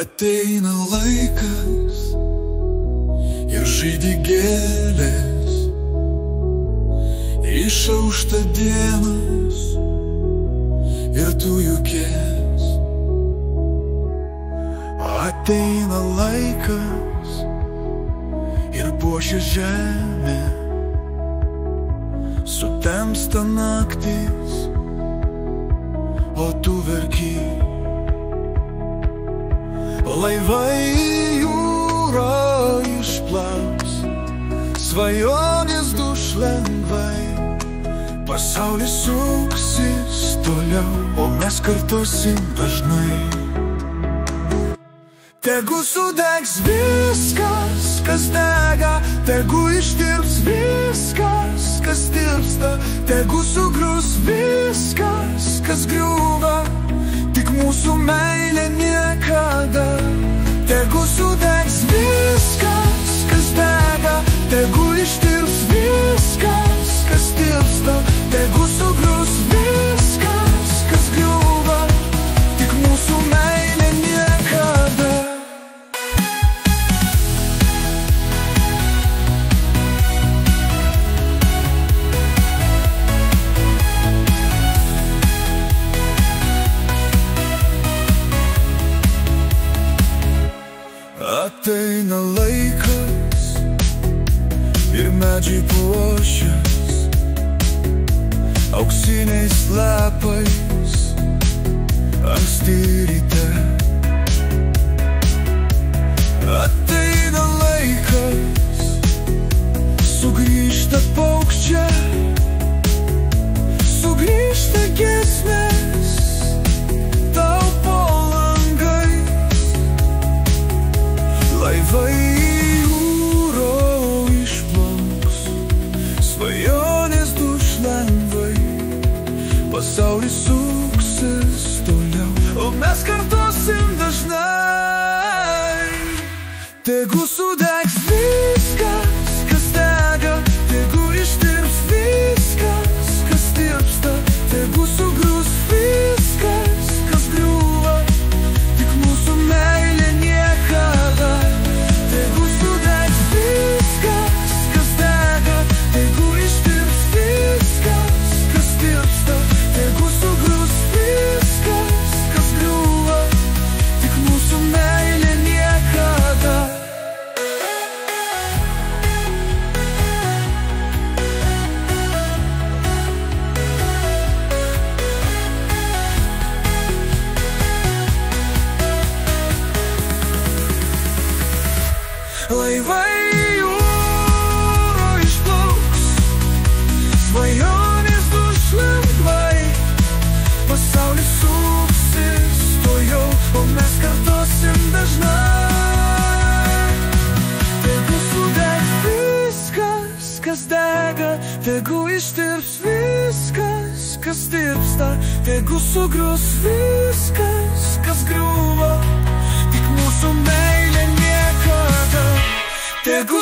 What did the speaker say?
Ateina laikas ir žydi gėlės, išaušta dienos ir tu jukės. Ateina laikas ir puošia žemė, sutemsta naktis, o tu verki. Laivai į jūrą išplauks, svajonės duš lengvai, pasaulis suksis toliau, o mes kartosim dažnai. Tegu sudegs viskas, kas dega, tegu ištirps viskas, kas tirpsta, tegu sugrius viskas, kas griūva, tik mūsų meilė niekada. Tegu sudegs viskas, kas dega, tegu ištirps viskas, kas tirpsta, tegu sugrius viskas, kas griūva, tik mūsų meilė niekada. Ateina laikas ir medžiai puošias auksiniais lapais anksti ryte. Ateina laikas, sugrįžta paukščiai, sugrįžta giesmės tau po langais. Laivai į jūrą išplauks, svajonės duš lengvai, pasaulis suksis toliau, o mes kartosim dažnai. Tegu sudegs viskas, kas dega, tegu ištirps viskas, kas tirpsta, tegu sugrius viskas, kas griūva, tik mūsų meilė niekada. Tegu sudegs viskas, kas dega, tegu ištirps viskas, kas tirpsta, tegu sugrius viskas, kas griūva, tik mūsų meilė niekada. Laivai į jūrą išplauks, svajonės duš lengvai, pasaulis suksis toliau, o mes kartosim dažnai. Tegu sudegs viskas, kas dega, tegu ištirps viskas, kas tirpsta, tegu sugrius viskas, kas griūva, tik mūsų meilė niekada. Tegu